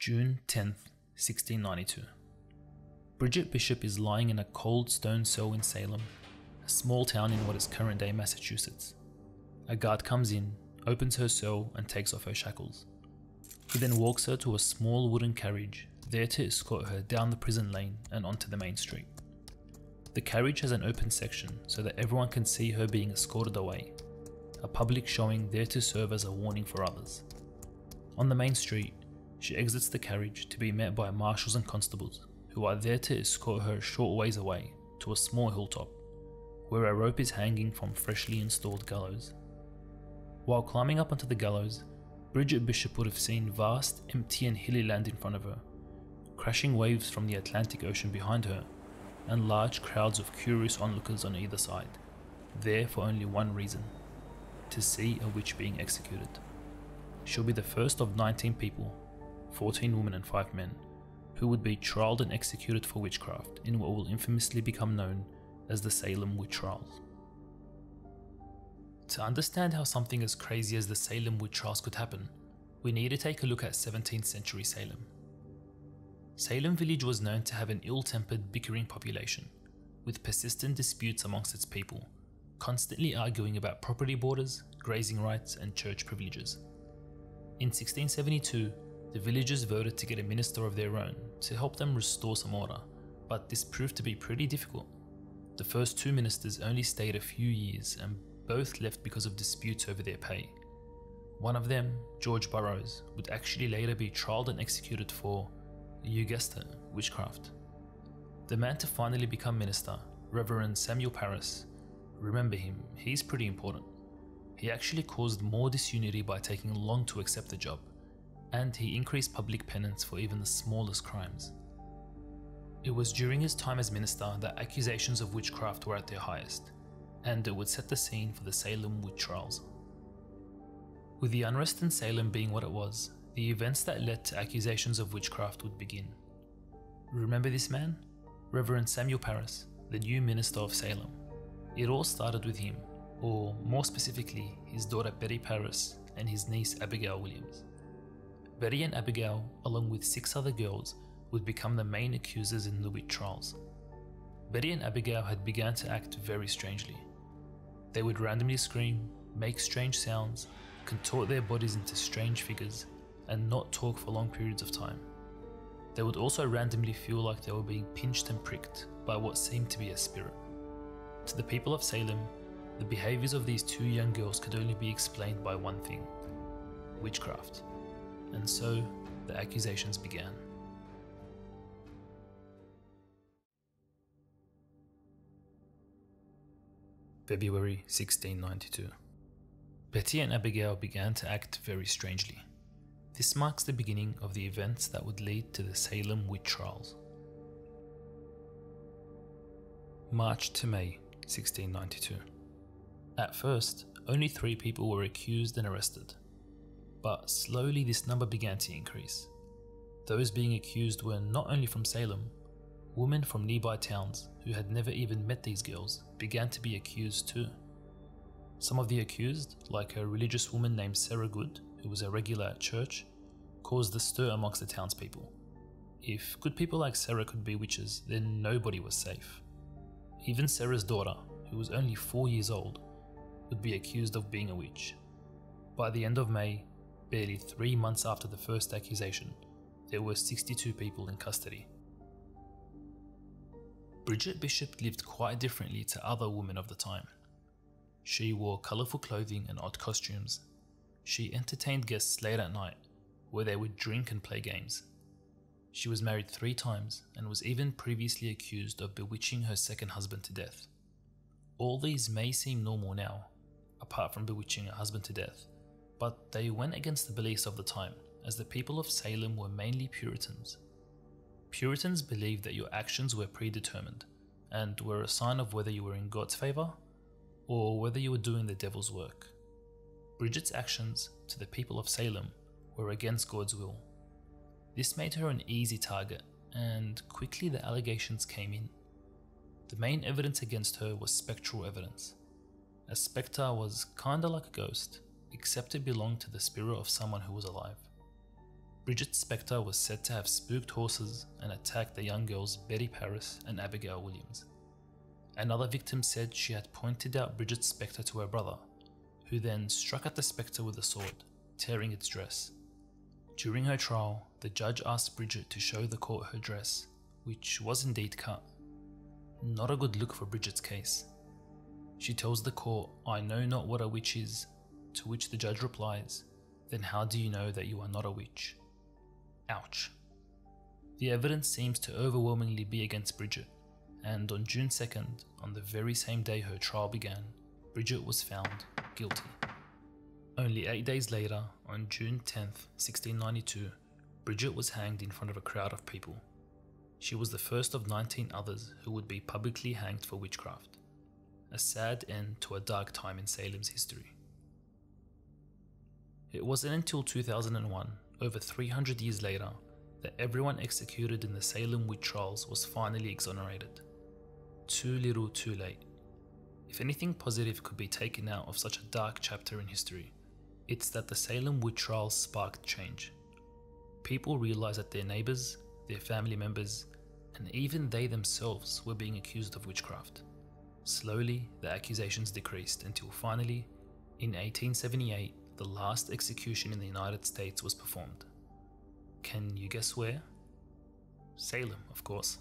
June 10th, 1692. Bridget Bishop is lying in a cold stone cell in Salem, a small town in what is current-day Massachusetts. A guard comes in, opens her cell and takes off her shackles. He then walks her to a small wooden carriage, there to escort her down the prison lane and onto the main street. The carriage has an open section so that everyone can see her being escorted away, a public showing there to serve as a warning for others. On the main street, she exits the carriage to be met by marshals and constables, who are there to escort her a short ways away to a small hilltop, where a rope is hanging from freshly installed gallows. While climbing up onto the gallows, Bridget Bishop would have seen vast, empty and hilly land in front of her, crashing waves from the Atlantic Ocean behind her, and large crowds of curious onlookers on either side, there for only one reason: to see a witch being executed. She'll be the first of 19 people, 14 women and 5 men, who would be trialed and executed for witchcraft in what will infamously become known as the Salem witch trials. To understand how something as crazy as the Salem witch trials could happen, we need to take a look at 17th century Salem. Salem village was known to have an ill-tempered, bickering population, with persistent disputes amongst its people, constantly arguing about property borders, grazing rights and church privileges. In 1672, the villagers voted to get a minister of their own to help them restore some order, but this proved to be pretty difficult. The first 2 ministers only stayed a few years and both left because of disputes over their pay. One of them, George Burroughs, would actually later be trialed and executed for, you guessed it, witchcraft. The man to finally become minister, Reverend Samuel Parris, remember him, he's pretty important. He actually caused more disunity by taking long to accept the job, and he increased public penance for even the smallest crimes. It was during his time as minister that accusations of witchcraft were at their highest, and it would set the scene for the Salem witch trials. With the unrest in Salem being what it was, the events that led to accusations of witchcraft would begin. Remember this man? Reverend Samuel Parris, the new minister of Salem. It all started with him, or more specifically, his daughter Betty Parris and his niece Abigail Williams. Betty and Abigail, along with 6 other girls, would become the main accusers in the witch trials. Betty and Abigail had begun to act very strangely. They would randomly scream, make strange sounds, contort their bodies into strange figures, and not talk for long periods of time. They would also randomly feel like they were being pinched and pricked by what seemed to be a spirit. To the people of Salem, the behaviours of these 2 young girls could only be explained by one thing: witchcraft. And so, the accusations began. February 1692. Betty and Abigail began to act very strangely. This marks the beginning of the events that would lead to the Salem witch trials. March to May 1692. At first, only 3 people were accused and arrested, but slowly this number began to increase. Those being accused were not only from Salem. Women from nearby towns who had never even met these girls began to be accused too. Some of the accused, like a religious woman named Sarah Good, who was a regular at church, caused a stir amongst the townspeople. If good people like Sarah could be witches, then nobody was safe. Even Sarah's daughter, who was only 4 years old, would be accused of being a witch. By the end of May, barely 3 months after the first accusation, there were 62 people in custody. Bridget Bishop lived quite differently to other women of the time. She wore colourful clothing and odd costumes. She entertained guests late at night, where they would drink and play games. She was married 3 times and was even previously accused of bewitching her second husband to death. All these may seem normal now, apart from bewitching a husband to death, but they went against the beliefs of the time, as the people of Salem were mainly Puritans. Puritans believed that your actions were predetermined and were a sign of whether you were in God's favour or whether you were doing the devil's work. Bridget's actions to the people of Salem were against God's will. This made her an easy target, and quickly the allegations came in. The main evidence against her was spectral evidence. A spectre was kinda like a ghost, except it belonged to the spirit of someone who was alive. Bridget's spectre was said to have spooked horses and attacked the young girls Betty Paris and Abigail Williams. Another victim said she had pointed out Bridget's spectre to her brother, who then struck at the spectre with a sword, tearing its dress. During her trial, the judge asked Bridget to show the court her dress, which was indeed cut. Not a good look for Bridget's case. She tells the court, "I know not what a witch is," to which the judge replies, "Then how do you know that you are not a witch?" Ouch. The evidence seems to overwhelmingly be against Bridget, and on June 2nd, on the very same day her trial began, Bridget was found guilty. Only 8 days later, on June 10th, 1692, Bridget was hanged in front of a crowd of people. She was the first of 19 others who would be publicly hanged for witchcraft. A sad end to a dark time in Salem's history. It wasn't until 2001, over 300 years later, that everyone executed in the Salem witch trials was finally exonerated. Too little, too late. If anything positive could be taken out of such a dark chapter in history, it's that the Salem witch trials sparked change. People realized that their neighbors, their family members, and even they themselves were being accused of witchcraft. Slowly, the accusations decreased until finally, in 1878, the last execution in the United States was performed. Can you guess where? Salem, of course.